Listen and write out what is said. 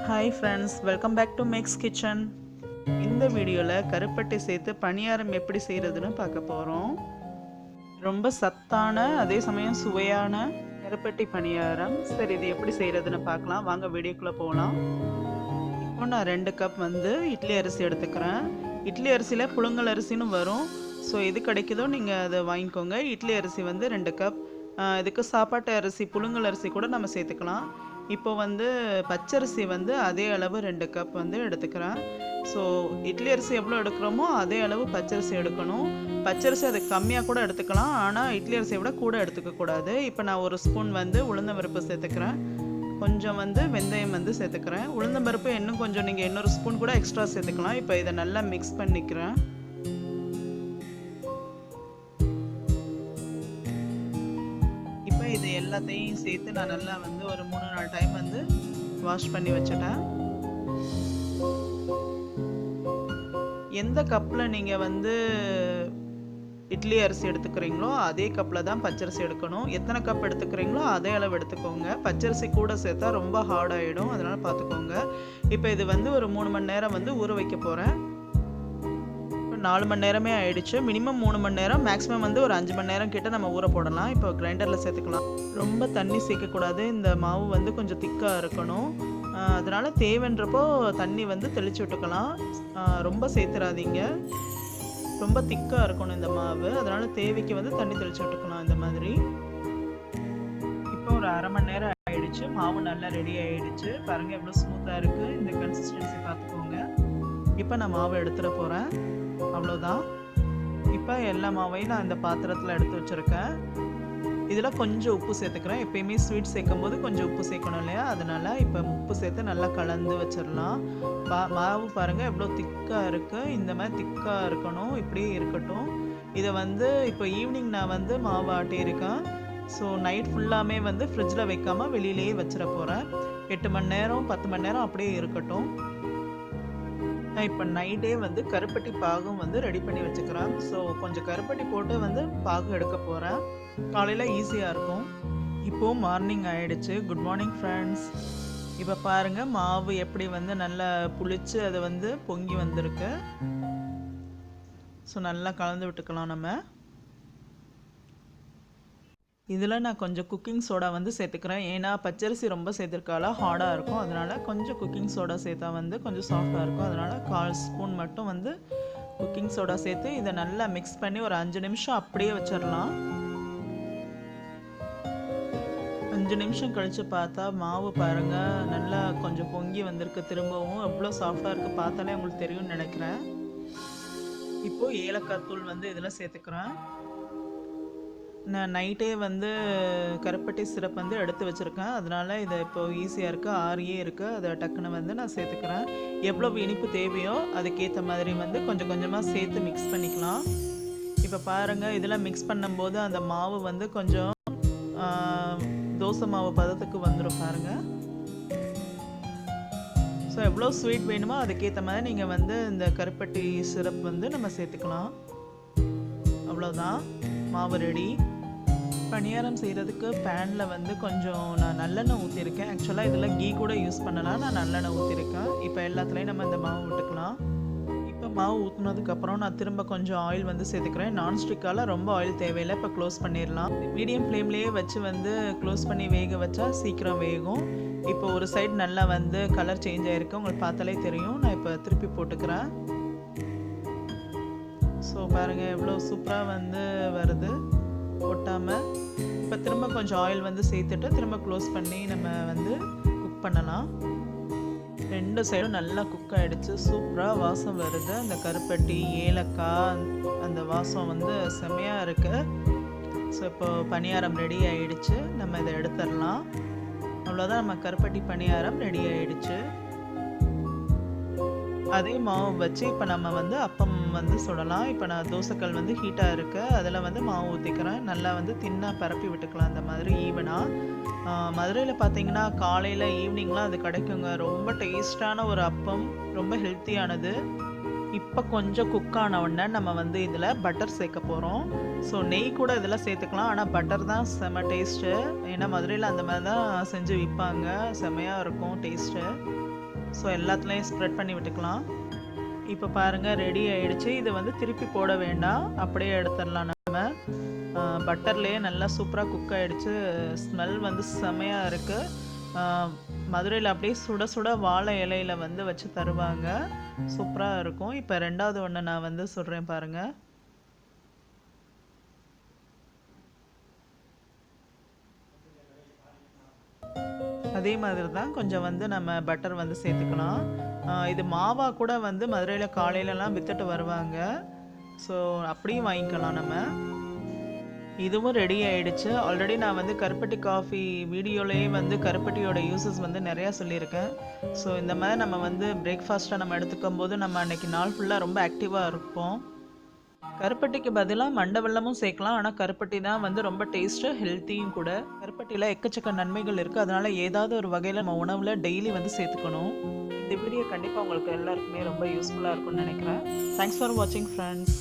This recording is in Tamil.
Hi friends, welcome back to Max kitchen. இந்த வீடியோவில் கருப்பட்டி சேர்த்து பனியாரம் எப்படி செய்கிறதுன்னு பார்க்க போகிறோம். ரொம்ப சத்தான அதே சமயம் சுவையான கருப்பட்டி பனியாரம். சரி, இது எப்படி செய்கிறதுன்னு பார்க்கலாம். வாங்க வீடியோக்குள்ளே போகலாம். இப்போ நான் 2 கப் இட்லி அரிசி எடுத்துக்கிறேன். இட்லி அரிசியில் புழுங்கல் அரிசின்னு வரும். ஸோ எது கிடைக்குதோ நீங்கள் அதை வாங்கிக்கோங்க. இட்லி அரிசி 2 கப். இதுக்கு சாப்பாட்டு அரிசி புழுங்கல் அரிசி கூட நம்ம சேர்த்துக்கலாம். இப்போ பச்சரிசி அதே அளவு 2 கப் எடுத்துக்கிறேன். ஸோ இட்லி அரிசி எவ்வளோ எடுக்கிறோமோ அதே அளவு பச்சரிசி எடுக்கணும். பச்சரிசி அதுக்கு கம்மியாக கூட எடுத்துக்கலாம், ஆனால் இட்லி அரிசியை விட கூட எடுத்துக்கக்கூடாது. இப்போ நான் 1 ஸ்பூன் உளுந்தம்பருப்பு சேர்த்துக்கிறேன். கொஞ்சம் வெந்தயம் சேர்த்துக்கிறேன். உளுந்தம்பருப்பு இன்னும் கொஞ்சம் நீங்கள் இன்னொரு ஸ்பூன் கூட எக்ஸ்ட்ரா சேர்த்துக்கலாம். இப்போ இதை நல்லா மிக்ஸ் பண்ணிக்கிறேன். இது எல்லாத்தையும் சேர்த்து நான் நல்லா ஒரு 3-4 டைம் வாஷ் பண்ணி வச்சுட்டேன். எந்த கப்பில் நீங்கள் இட்லி அரிசி எடுத்துக்கிறீங்களோ அதே கப்பில் தான் பச்சரிசி எடுக்கணும். எத்தனை கப் எடுத்துக்கிறீங்களோ அதே அளவு எடுத்துக்கோங்க. பச்சரிசி கூட சேர்த்தா ரொம்ப ஹார்ட் ஆகிடும், அதனால் பார்த்துக்கோங்க. இப்போ இது ஒரு 3 மணி நேரம் ஊற வைக்க போகிறேன். 4 மணி நேரமே ஆயிடுச்சு. மினிமம் 3 மணி நேரம், மேக்ஸிமம் ஒரு 5 மணி நேரம் கிட்ட நம்ம ஊற போடலாம். இப்போ கிரைண்டரில் சேர்த்துக்கலாம். ரொம்ப தண்ணி சேர்க்கக்கூடாது. இந்த மாவு கொஞ்சம் திக்காக இருக்கணும். அதனால் தேவைன்றப்போ தண்ணி தெளித்து விட்டுக்கலாம். ரொம்ப சேர்த்துறாதீங்க. ரொம்ப திக்காக இருக்கணும் இந்த மாவு. அதனால் தேவைக்கு தண்ணி தெளித்து விட்டுக்கலாம் இந்த மாதிரி. இப்போ ஒரு 1/2 மணி நேரம் ஆயிடுச்சு. மாவு நல்லா ரெடி ஆயிடுச்சு. பாருங்கள் எவ்வளோ ஸ்மூத்தாக இருக்குது. இந்த கன்சிஸ்டன்சி பார்த்துக்கோங்க. இப்போ நான் மாவை எடுத்துட போகிறேன். அவ்வளோதான். இப்போ எல்லா மாவையும் நான் இந்த பாத்திரத்தில் எடுத்து வச்சுருக்கேன். இதில் கொஞ்சம் உப்பு சேர்த்துக்கிறேன். எப்பயுமே ஸ்வீட் சேர்க்கும் போது கொஞ்சம் உப்பு சேர்க்கணும் இல்லையா, அதனால் இப்போ உப்பு சேர்த்து நல்லா கலந்து வச்சிடலாம். மாவு பாருங்கள் எவ்வளோ திக்காக இருக்குது. இந்த மாதிரி திக்காக இருக்கணும். இப்படியே இருக்கட்டும். இதை இப்போ ஈவினிங் நான் மாவு ஆட்டியிருக்கேன். ஸோ நைட் ஃபுல்லாமே ஃப்ரிட்ஜில் வைக்காமல் வெளியிலேயே வச்சிட போகிறேன். 8 மணி நேரம் 10 மணி நேரம் அப்படியே இருக்கட்டும். இப்போ நைட்டே கருப்பட்டி பாகும் ரெடி பண்ணி வச்சுக்கிறேன். ஸோ கொஞ்சம் கருப்பட்டி போட்டு பாகு எடுக்க போகிறேன். காலையில் ஈஸியாக இருக்கும். இப்போது மார்னிங் ஆகிடுச்சு. Good morning friends. இப்போ பாருங்கள் மாவு எப்படி நல்லா புளிச்சு அது பொங்கி வந்திருக்கு. ஸோ நல்லா கலந்து விட்டுக்கலாம் நம்ம. இதில் நான் கொஞ்சம் குக்கிங் சோடா சேர்த்துக்கிறேன். ஏன்னா பச்சரிசி ரொம்ப சேர்த்துருக்கால ஹார்டாக இருக்கும். அதனால் கொஞ்சம் குக்கிங் சோடா சேர்த்தா கொஞ்சம் சாஃப்டாக இருக்கும். அதனால் 1/4 ஸ்பூன் மட்டும் குக்கிங் சோடா சேர்த்து இதை நல்லா மிக்ஸ் பண்ணி ஒரு 5 நிமிஷம் அப்படியே வச்சிடலாம். 5 நிமிஷம் கழித்து பார்த்தா மாவு பாருங்கள் நல்லா கொஞ்சம் பொங்கி வந்திருக்கு. திரும்பவும் எவ்வளோ சாஃப்டாக இருக்குது பார்த்தாலே உங்களுக்கு தெரியும்னு நினைக்கிறேன். இப்போது ஏலக்காய் தூள் இதில் சேர்த்துக்கிறேன். நான் நைட்டே கருப்பட்டி சிரப் எடுத்து வச்சுருக்கேன். அதனால் இதை இப்போது ஈஸியாக இருக்குது, ஆறியே இருக்குது. அதை டக்குன்னு நான் சேர்த்துக்கிறேன். எவ்வளோ இனிப்பு தேவையோ அதுக்கேற்ற மாதிரி கொஞ்சம் கொஞ்சமாக சேர்த்து மிக்ஸ் பண்ணிக்கலாம். இப்போ பாருங்கள் இதெல்லாம் மிக்ஸ் பண்ணும்போது அந்த மாவு கொஞ்சம் தோசை மாவு பதத்துக்கு வந்துடும் பாருங்கள். ஸோ எவ்வளோ ஸ்வீட் வேணுமோ அதுக்கேற்ற மாதிரி நீங்கள் இந்த கருப்பட்டி சிரப் நம்ம சேர்த்துக்கலாம். அவ்வளோதான், மாவு ரெடி. பனியாரம் செய்கிறதுக்கு பேனில் கொஞ்சம் நான் நல்லெண்ணெய் ஊற்றிருக்கேன். ஆக்சுவலாக இதில் கீ கூட யூஸ் பண்ணலாம். நான் நல்லெண்ணெய் ஊற்றிருக்கேன். இப்போ எல்லாத்துலேயும் நம்ம இந்த மாவு விட்டுக்கலாம். இப்போ மாவு ஊற்றினதுக்கப்புறம் நான் திரும்ப கொஞ்சம் ஆயில் சேர்த்துக்கிறேன். நான்ஸ்டிக்கால் ரொம்ப ஆயில் தேவையில்லை. இப்போ க்ளோஸ் பண்ணிடலாம். மீடியம் ஃப்ளேம்லேயே வச்சு க்ளோஸ் பண்ணி வேக வச்சா சீக்கிரம் வேகும். இப்போ ஒரு சைடு நல்லா கலர் சேஞ்ச் ஆகிருக்கு. உங்களுக்கு பார்த்தாலே தெரியும். நான் இப்போ திருப்பி போட்டுக்கிறேன். ஸோ பாருங்கள் எவ்வளோ சூப்பராக வருது ஒட்டாமல். இப்போ திரும்ப கொஞ்சம் ஆயில் சேர்த்துட்டு திரும்ப க்ளோஸ் பண்ணி நம்ம குக் பண்ணலாம். 2 சைடும் நல்லா குக் ஆகிடுச்சு. சூப்பராக வாசம் வருது. அந்த கருப்பட்டி ஏலக்காய் அந்த வாசம் செம்மையாக இருக்குது. ஸோ இப்போ பனியாரம் ரெடி ஆகிடுச்சு. நம்ம இதை எடுத்துடலாம். அவ்வளோதான், நம்ம கருப்பட்டி பனியாரம் ரெடி ஆகிடுச்சு. அதே மாவு வச்சு இப்போ நம்ம அப்பம் சுடலாம். இப்போ நான் தோசைக்கல் ஹீட்டாக இருக்குது. அதில் மாவு ஊற்றிக்கிறேன். நல்லா தின்னாக பரப்பி விட்டுக்கலாம் இந்த மாதிரி ஈவனாக. மதுரையில் பார்த்தீங்கன்னா காலையில் ஈவினிங்லாம் அது கிடைக்குங்க. ரொம்ப டேஸ்டான ஒரு அப்பம், ரொம்ப ஹெல்த்தியானது. இப்போ கொஞ்சம் குக் ஆன உடனே நம்ம இதில் பட்டர் சேர்க்க போகிறோம். ஸோ நெய் கூட இதில் சேர்த்துக்கலாம், ஆனால் பட்டர் தான் செம்ம டேஸ்ட்டு. ஏன்னா மதுரையில் அந்த மாதிரி தான் செஞ்சு விற்பாங்க. செம்மையாக இருக்கும் டேஸ்ட்டு. ஸோ எல்லாத்துலேயும் ஸ்ப்ரெட் பண்ணி விட்டுக்கலாம். இப்போ பாருங்கள் ரெடி ஆகிடுச்சு. இது வந்து திருப்பி போட வேண்டாம், அப்படியே எடுத்துடலாம். நம்ம பட்டர்லேயே நல்லா சூப்பராக குக் ஆகிடுச்சு. ஸ்மெல் வந்து செமையாக இருக்குது. மதுரையில் அப்படியே சுட சுட வாழை இலையில் வந்து வச்சு தருவாங்க, சூப்பராக இருக்கும். இப்போ ரெண்டாவது ஒன்று நான் வந்து சொல்கிறேன் பாருங்கள். அதே மாதிரி தான் கொஞ்சம் வந்து நம்ம பட்டர் வந்து சேர்த்துக்கலாம். இது மாவாக கூட வந்து மதுரையில் காலையிலலாம் விற்றுட்டு வருவாங்க, ஸோ அப்படியும் வாங்கிக்கலாம் நம்ம. இதுவும் ரெடி ஆகிடுச்சு. ஆல்ரெடி நான் வந்து கருப்பட்டி காஃபி வீடியோலேயே வந்து கருப்பட்டியோட யூசஸ் வந்து நிறையா சொல்லியிருக்கேன். ஸோ இந்த மாதிரி நம்ம வந்து பிரேக்ஃபாஸ்ட்டாக நம்ம எடுத்துக்கும் போது நம்ம அன்றைக்கி நாள் ஃபுல்லாக ரொம்ப ஆக்டிவாக இருப்போம். கருப்பட்டிக்கு பதிலாக மண்டை வெல்லமும் சேர்க்கலாம், ஆனால் கருப்பட்டி தான் வந்து ரொம்ப டேஸ்ட்டு, ஹெல்த்தியும் கூட. கருப்பட்டியில் எக்கச்சக்க நன்மைகள் இருக்குது, அதனால் ஏதாவது ஒரு வகையில் நம்ம உணவில் டெய்லி வந்து சேர்த்துக்கணும். இந்த வீடியோ கண்டிப்பாக உங்களுக்கு எல்லாருக்குமே ரொம்ப யூஸ்ஃபுல்லாக இருக்கும்னு நினைக்கிறேன். தேங்க்ஸ் ஃபார் வாட்சிங் ஃப்ரெண்ட்ஸ்.